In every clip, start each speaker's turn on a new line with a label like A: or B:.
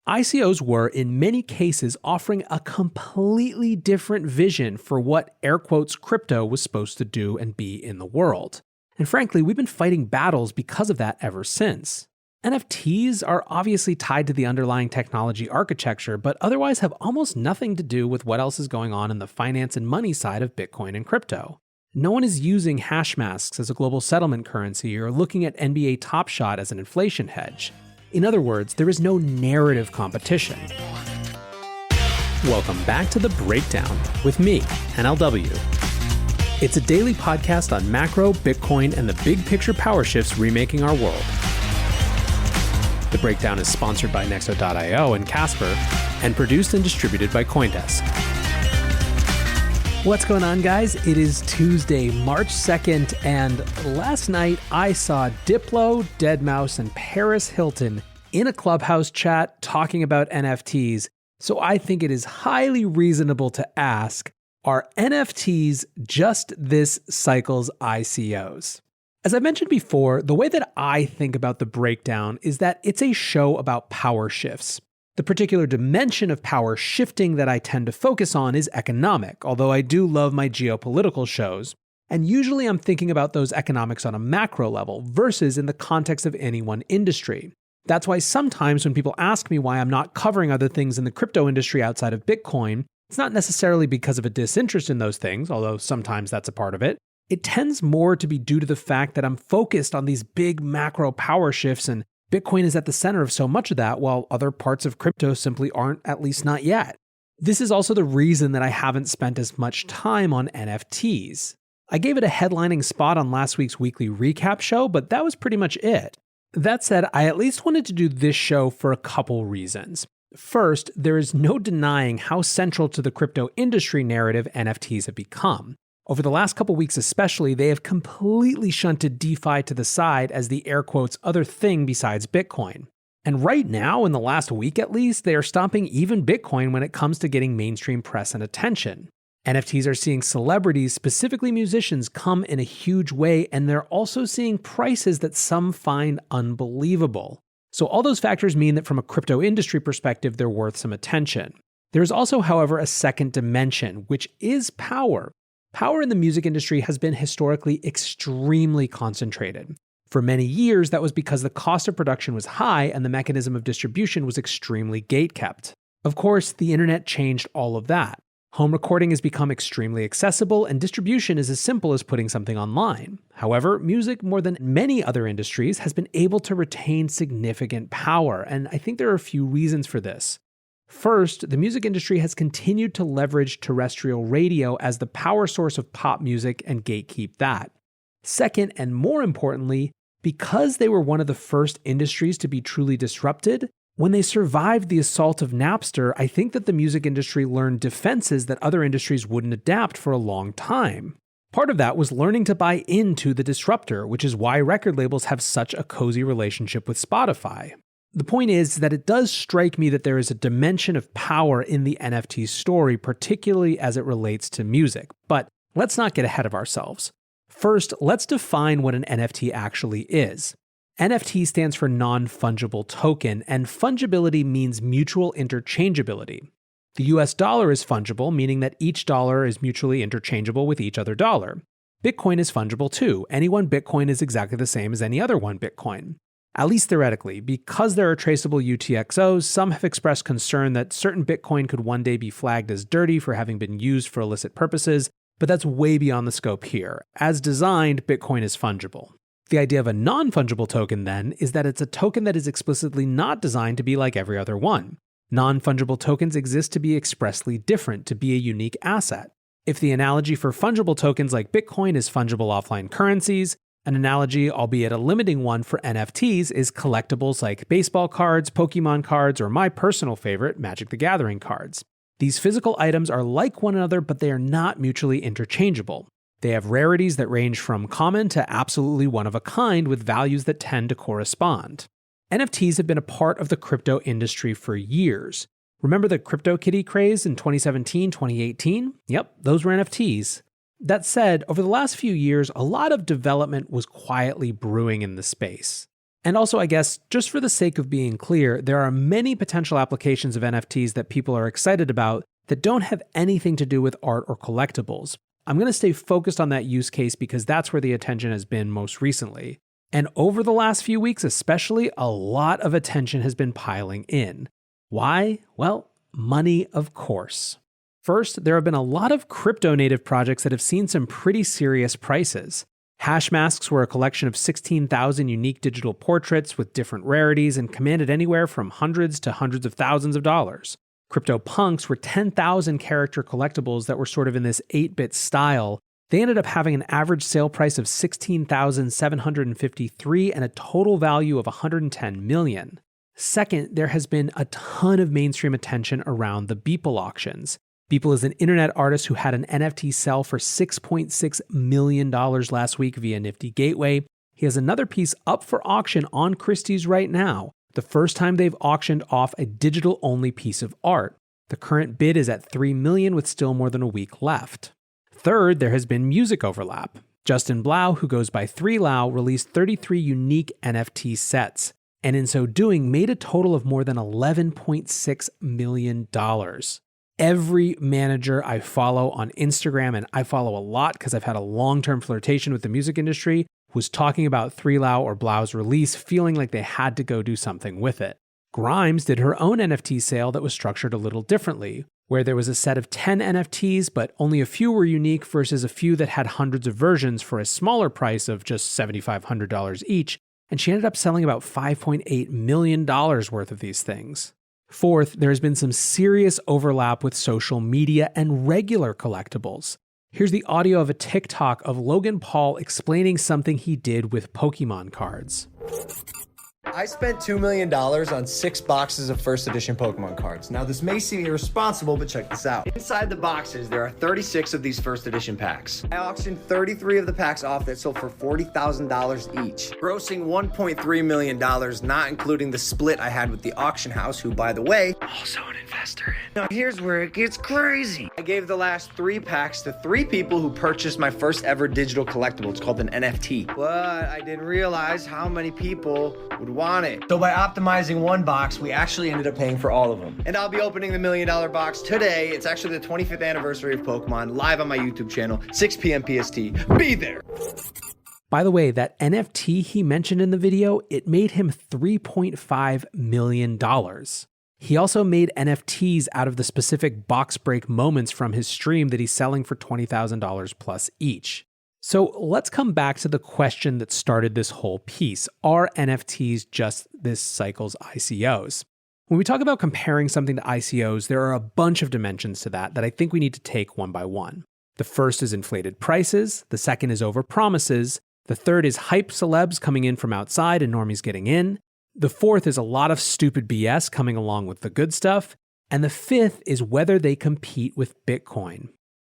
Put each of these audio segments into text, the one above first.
A: ICOs were, in many cases, offering a completely different vision for what air quotes crypto was supposed to do and be in the world. And frankly, we've been fighting battles because of that ever since. NFTs are obviously tied to the underlying technology architecture, but otherwise have almost nothing to do with what else is going on in the finance and money side of Bitcoin and crypto. No one is using hash masks as a global settlement currency or looking at NBA Top Shot as an inflation hedge. In other words, there is no narrative competition. Welcome back to The Breakdown with me, NLW. It's a daily podcast on macro, Bitcoin, and the big picture power shifts remaking our world. The Breakdown is sponsored by Nexo.io and Casper, and produced and distributed by CoinDesk. What's going on, guys? It is Tuesday, March 2nd, and last night I saw Diplo, Deadmau5, and Paris Hilton in a Clubhouse chat talking about NFTs, so I think it is highly reasonable to ask, are NFTs just this cycle's ICOs? As I mentioned before, the way that I think about The Breakdown is that it's a show about power shifts. The particular dimension of power shifting that I tend to focus on is economic, although I do love my geopolitical shows. And usually I'm thinking about those economics on a macro level versus in the context of any one industry. That's why sometimes when people ask me why I'm not covering other things in the crypto industry outside of Bitcoin, it's not necessarily because of a disinterest in those things, although sometimes that's a part of it. It tends more to be due to the fact that I'm focused on these big macro power shifts, and Bitcoin is at the center of so much of that, while other parts of crypto simply aren't, at least not yet. This is also the reason that I haven't spent as much time on NFTs. I gave it a headlining spot on last week's weekly recap show, but that was pretty much it. That said, I at least wanted to do this show for a couple reasons. First, there is no denying how central to the crypto industry narrative NFTs have become. Over the last couple weeks especially, they have completely shunted DeFi to the side as the air quotes other thing besides Bitcoin. And right now, in the last week at least, they are stomping even Bitcoin when it comes to getting mainstream press and attention. NFTs are seeing celebrities, specifically musicians, come in a huge way, and they're also seeing prices that some find unbelievable. So all those factors mean that from a crypto industry perspective, they're worth some attention. There's also, however, a second dimension, which is power. Power in the music industry has been historically extremely concentrated. For many years, that was because the cost of production was high and the mechanism of distribution was extremely gatekept. Of course, the internet changed all of that. Home recording has become extremely accessible, and distribution is as simple as putting something online. However, music, more than many other industries, has been able to retain significant power, and I think there are a few reasons for this. First, the music industry has continued to leverage terrestrial radio as the power source of pop music and gatekeep that. Second, and more importantly, because they were one of the first industries to be truly disrupted, when they survived the assault of Napster, I think that the music industry learned defenses that other industries wouldn't adapt for a long time. Part of that was learning to buy into the disruptor, which is why record labels have such a cozy relationship with Spotify. The point is that it does strike me that there is a dimension of power in the NFT story, particularly as it relates to music. But let's not get ahead of ourselves. First, let's define what an NFT actually is. NFT stands for non-fungible token, and fungibility means mutual interchangeability. The US dollar is fungible, meaning that each dollar is mutually interchangeable with each other dollar. Bitcoin is fungible too. Any one Bitcoin is exactly the same as any other one Bitcoin. At least theoretically, because there are traceable UTXOs, some have expressed concern that certain Bitcoin could one day be flagged as dirty for having been used for illicit purposes, but that's way beyond the scope here. As designed, Bitcoin is fungible. The idea of a non-fungible token, then, is that it's a token that is explicitly not designed to be like every other one. Non-fungible tokens exist to be expressly different, to be a unique asset. If the analogy for fungible tokens like Bitcoin is fungible offline currencies, an analogy, albeit a limiting one, for NFTs is collectibles like baseball cards, Pokemon cards, or my personal favorite, Magic the Gathering cards. These physical items are like one another, but they are not mutually interchangeable. They have rarities that range from common to absolutely one of a kind, with values that tend to correspond. NFTs have been a part of the crypto industry for years. Remember the CryptoKitty craze in 2017, 2018? Yep, those were NFTs. That said, over the last few years, a lot of development was quietly brewing in the space. And also, I guess, just for the sake of being clear, there are many potential applications of NFTs that people are excited about that don't have anything to do with art or collectibles. I'm going to stay focused on that use case because that's where the attention has been most recently. And over the last few weeks especially, a lot of attention has been piling in. Why? Well, money, of course. First, there have been a lot of crypto-native projects that have seen some pretty serious prices. Hash masks were a collection of 16,000 unique digital portraits with different rarities and commanded anywhere from hundreds to hundreds of thousands of dollars. CryptoPunks were 10,000 character collectibles that were sort of in this 8-bit style. They ended up having an average sale price of $16,753 and a total value of $110 million. Second, there has been a ton of mainstream attention around the Beeple auctions. Beeple is an internet artist who had an NFT sell for $6.6 million last week via Nifty Gateway. He has another piece up for auction on Christie's right now, the first time they've auctioned off a digital-only piece of art. The current bid is at $3 million with still more than a week left. Third, there has been music overlap. Justin Blau, who goes by 3Lau, released 33 unique NFT sets, and in so doing made a total of more than $11.6 million. Every manager I follow on Instagram, and I follow a lot because I've had a long-term flirtation with the music industry, was talking about 3Lau or Blau's release, feeling like they had to go do something with it. Grimes did her own NFT sale that was structured a little differently, where there was a set of 10 NFTs, but only a few were unique versus a few that had hundreds of versions for a smaller price of just $7,500 each, and she ended up selling about $5.8 million worth of these things. Fourth, there has been some serious overlap with social media and regular collectibles. Here's the audio of a TikTok of Logan Paul explaining something he did with Pokemon cards.
B: I spent $2 million on 6 boxes of first edition Pokemon cards. Now this may seem irresponsible, but check this out. Inside the boxes, there are 36 of these first edition packs. I auctioned 33 of the packs off that sold for $40,000 each, grossing $1.3 million, not including the split I had with the auction house, who, by the way, also an investor in. Now here's where it gets crazy. I gave the last 3 packs to 3 people who purchased my first ever digital collectible. It's called an NFT. But I didn't realize how many people would want it. So by optimizing one box, we actually ended up paying for all of them. And I'll be opening the $1 million box today. It's actually the 25th anniversary of Pokemon, live on my YouTube channel, 6 p.m. PST. Be there.
A: By the way, that NFT he mentioned in the video, it made him $3.5 million. He also made NFTs out of the specific box break moments from his stream that he's selling for $20,000 plus each. So let's come back to the question that started this whole piece. Are NFTs just this cycle's ICOs? When we talk about comparing something to ICOs, there are a bunch of dimensions to that I think we need to take one by one. The first is inflated prices. The second is overpromises. The third is hype celebs coming in from outside and normies getting in. The fourth is a lot of stupid BS coming along with the good stuff. And the fifth is whether they compete with Bitcoin.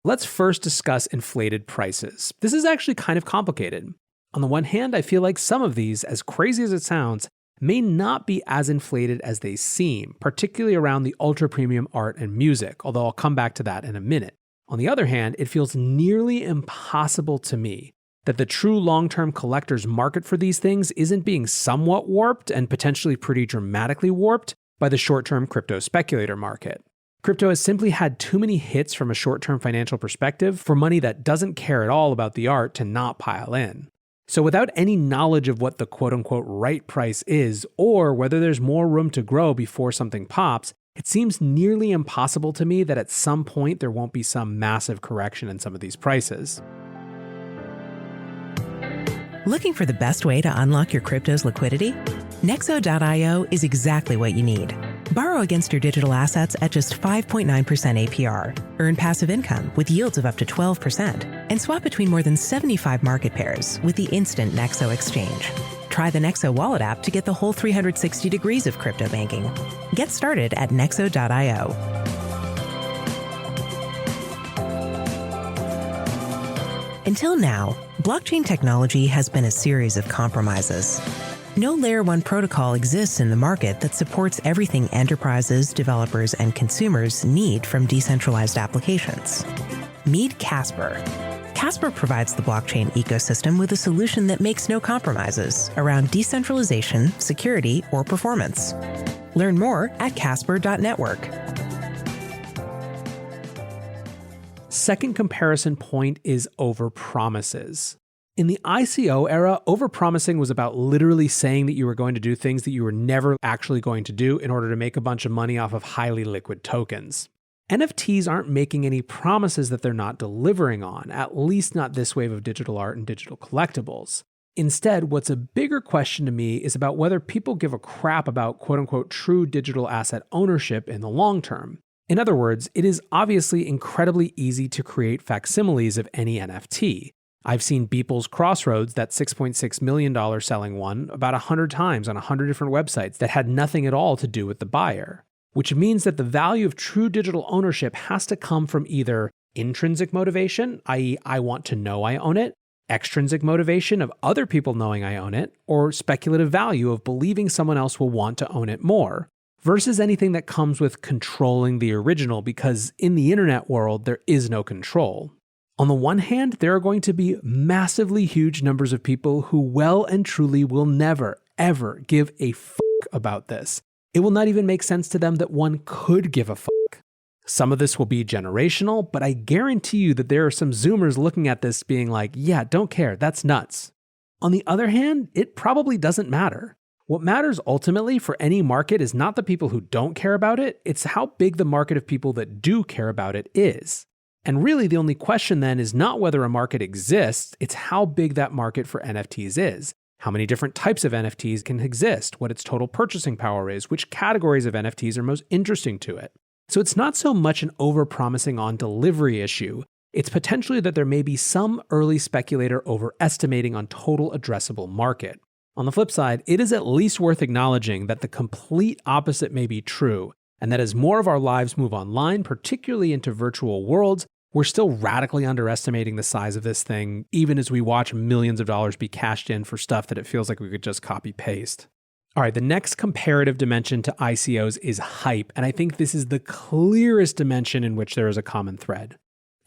A: Let's first discuss inflated prices. This is actually kind of complicated. On the one hand, I feel like some of these, as crazy as it sounds, may not be as inflated as they seem, particularly around the ultra-premium art and music, although I'll come back to that in a minute. On the other hand, it feels nearly impossible to me that the true long-term collector's market for these things isn't being somewhat warped and potentially pretty dramatically warped by the short-term crypto speculator market. Crypto has simply had too many hits from a short-term financial perspective for money that doesn't care at all about the art to not pile in. So without any knowledge of what the quote-unquote right price is, or whether there's more room to grow before something pops, it seems nearly impossible to me that at some point there won't be some massive correction in some of these prices.
C: Looking for the best way to unlock your crypto's liquidity? Nexo.io is exactly what you need. Borrow against your digital assets at just 5.9% APR. Earn passive income with yields of up to 12%. And swap between more than 75 market pairs with the instant Nexo exchange. Try the Nexo wallet app to get the whole 360 degrees of crypto banking. Get started at Nexo.io. Until now, blockchain technology has been a series of compromises. No Layer 1 protocol exists in the market that supports everything enterprises, developers, and consumers need from decentralized applications. Meet Casper. Casper provides the blockchain ecosystem with a solution that makes no compromises around decentralization, security, or performance. Learn more at casper.network.
A: Second comparison point is overpromises. In the ICO era, overpromising was about literally saying that you were going to do things that you were never actually going to do in order to make a bunch of money off of highly liquid tokens. NFTs aren't making any promises that they're not delivering on, at least not this wave of digital art and digital collectibles. Instead, what's a bigger question to me is about whether people give a crap about quote-unquote true digital asset ownership in the long term. In other words, it is obviously incredibly easy to create facsimiles of any NFT. I've seen Beeple's Crossroads, that $6.6 million selling one, about 100 times on 100 different websites that had nothing at all to do with the buyer. Which means that the value of true digital ownership has to come from either intrinsic motivation, i.e. I want to know I own it, extrinsic motivation of other people knowing I own it, or speculative value of believing someone else will want to own it more, versus anything that comes with controlling the original, because in the internet world, there is no control. On the one hand, there are going to be massively huge numbers of people who well and truly will never, ever give a fuck about this. It will not even make sense to them that one could give a fuck. Some of this will be generational, but I guarantee you that there are some Zoomers looking at this being like, yeah, don't care, that's nuts. On the other hand, it probably doesn't matter. What matters ultimately for any market is not the people who don't care about it, it's how big the market of people that do care about it is. And really the only question then is not whether a market exists, it's how big that market for NFTs is. How many different types of NFTs can exist, what its total purchasing power is, which categories of NFTs are most interesting to it. So it's not so much an overpromising on delivery issue, it's potentially that there may be some early speculator overestimating on total addressable market. On the flip side, it is at least worth acknowledging that the complete opposite may be true, and that as more of our lives move online, particularly into virtual worlds, we're still radically underestimating the size of this thing, even as we watch millions of dollars be cashed in for stuff that it feels like we could just copy-paste. All right, the next comparative dimension to ICOs is hype, and I think this is the clearest dimension in which there is a common thread.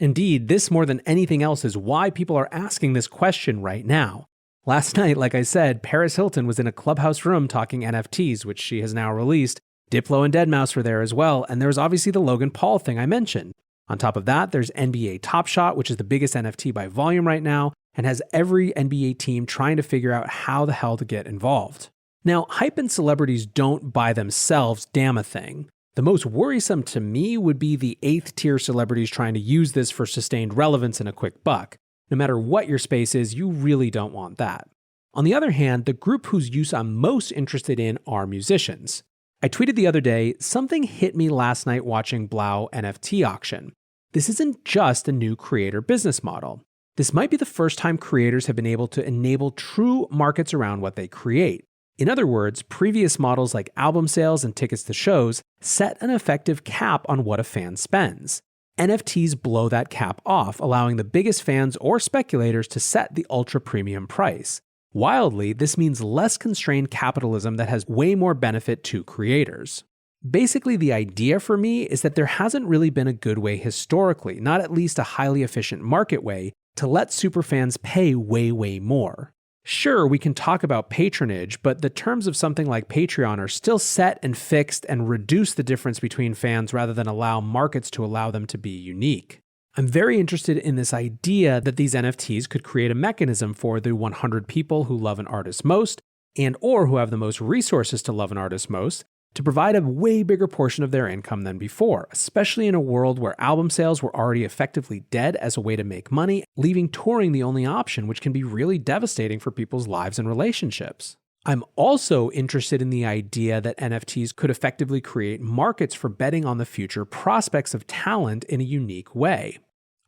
A: Indeed, this more than anything else is why people are asking this question right now. Last night, like I said, Paris Hilton was in a Clubhouse room talking NFTs, which she has now released. Diplo and Deadmau5 were there as well, and there was obviously the Logan Paul thing I mentioned. On top of that, there's NBA Top Shot, which is the biggest NFT by volume right now, and has every NBA team trying to figure out how the hell to get involved. Now, hype and celebrities don't by themselves damn a thing. The most worrisome to me would be the 8th tier celebrities trying to use this for sustained relevance and a quick buck. No matter what your space is, you really don't want that. On the other hand, the group whose use I'm most interested in are musicians. I tweeted the other day, something hit me last night watching Blau NFT auction. This isn't just a new creator business model. This might be the first time creators have been able to enable true markets around what they create. In other words, previous models like album sales and tickets to shows set an effective cap on what a fan spends. NFTs blow that cap off, allowing the biggest fans or speculators to set the ultra-premium price. Wildly, this means less constrained capitalism that has way more benefit to creators. Basically, the idea for me is that there hasn't really been a good way historically, not at least a highly efficient market way, to let superfans pay way more. Sure, we can talk about patronage, but the terms of something like Patreon are still set and fixed and reduce the difference between fans rather than allow markets to allow them to be unique. I'm very interested in this idea that these NFTs could create a mechanism for the 100 people who love an artist most, and or who have the most resources to love an artist most, to provide a way bigger portion of their income than before, especially in a world where album sales were already effectively dead as a way to make money, leaving touring the only option, which can be really devastating for people's lives and relationships. I'm also interested in the idea that NFTs could effectively create markets for betting on the future prospects of talent in a unique way.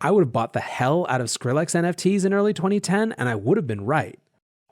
A: I would have bought the hell out of Skrillex NFTs in early 2010, and I would have been right.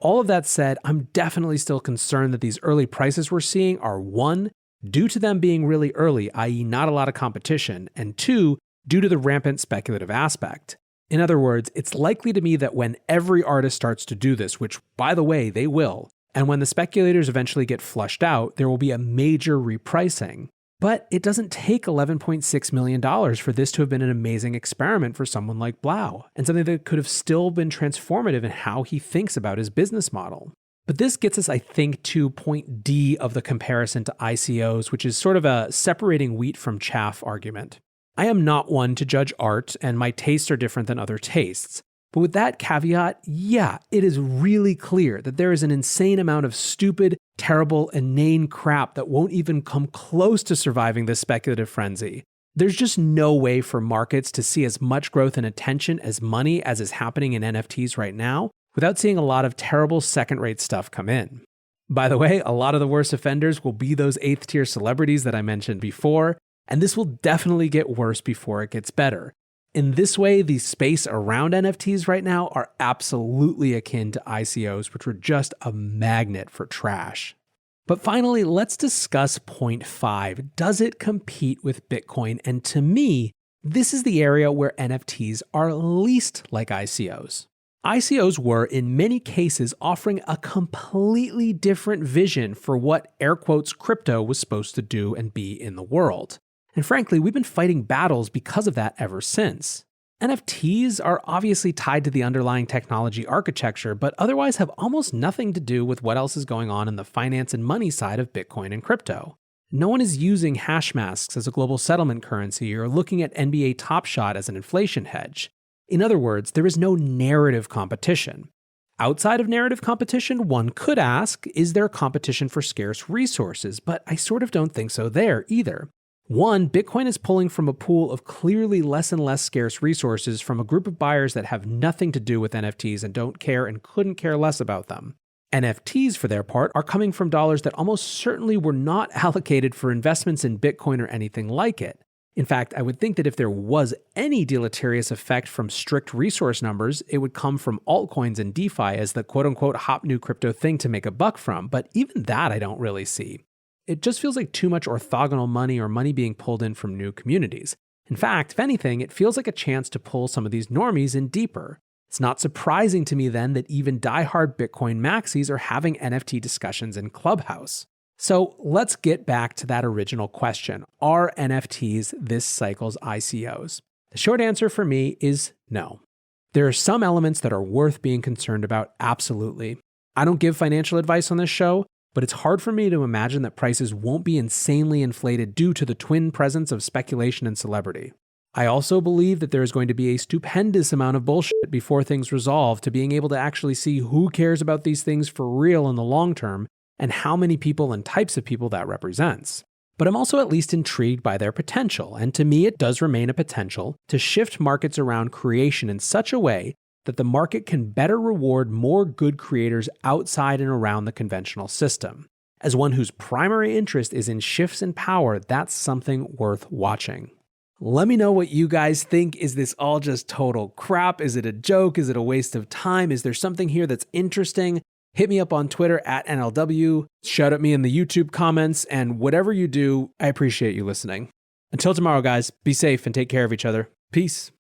A: All of that said, I'm definitely still concerned that these early prices we're seeing are 1, due to them being really early, i.e. not a lot of competition, and 2, due to the rampant speculative aspect. In other words, it's likely to me that when every artist starts to do this, which by the way, they will, and when the speculators eventually get flushed out, there will be a major repricing. But it doesn't take $11.6 million for this to have been an amazing experiment for someone like Blau, and something that could have still been transformative in how he thinks about his business model. But this gets us, I think, to point D of the comparison to ICOs, which is sort of a separating wheat from chaff argument. I am not one to judge art, and my tastes are different than other tastes. But with that caveat, yeah, it is really clear that there is an insane amount of stupid, terrible, inane crap that won't even come close to surviving this speculative frenzy. There's just no way for markets to see as much growth and attention as money as is happening in NFTs right now without seeing a lot of terrible second-rate stuff come in. By the way, a lot of the worst offenders will be those 8th-tier celebrities that I mentioned before, and this will definitely get worse before it gets better. In this way, the space around NFTs right now are absolutely akin to ICOs, which were just a magnet for trash. But finally, let's discuss point 5. Does it compete with Bitcoin? And to me, this is the area where NFTs are least like ICOs. ICOs were, in many cases, offering a completely different vision for what, air quotes, crypto was supposed to do and be in the world. And frankly, we've been fighting battles because of that ever since. NFTs are obviously tied to the underlying technology architecture, but otherwise have almost nothing to do with what else is going on in the finance and money side of Bitcoin and crypto. No one is using hash masks as a global settlement currency or looking at NBA Top Shot as an inflation hedge. In other words, there is no narrative competition. Outside of narrative competition, one could ask, is there competition for scarce resources? But I sort of don't think so there either. One, Bitcoin is pulling from a pool of clearly less and less scarce resources from a group of buyers that have nothing to do with NFTs and don't care and couldn't care less about them. NFTs, for their part, are coming from dollars that almost certainly were not allocated for investments in Bitcoin or anything like it. In fact, I would think that if there was any deleterious effect from strict resource numbers, it would come from altcoins and DeFi as the quote-unquote hot new crypto thing to make a buck from, but even that I don't really see. It just feels like too much orthogonal money or money being pulled in from new communities. In fact, if anything, it feels like a chance to pull some of these normies in deeper. It's not surprising to me then that even diehard Bitcoin maxis are having NFT discussions in Clubhouse. So let's get back to that original question. Are NFTs this cycle's ICOs? The short answer for me is no. There are some elements that are worth being concerned about, absolutely. I don't give financial advice on this show, but it's hard for me to imagine that prices won't be insanely inflated due to the twin presence of speculation and celebrity. I also believe that there is going to be a stupendous amount of bullshit before things resolve to being able to actually see who cares about these things for real in the long term and how many people and types of people that represents. But I'm also at least intrigued by their potential, and to me it does remain a potential to shift markets around creation in such a way that the market can better reward more good creators outside and around the conventional system. As one whose primary interest is in shifts in power, that's something worth watching. Let me know what you guys think. Is this all just total crap? Is it a joke? Is it a waste of time? Is there something here that's interesting? Hit me up on Twitter at NLW, shout at me in the YouTube comments, and whatever you do, I appreciate you listening. Until tomorrow, guys, be safe and take care of each other. Peace.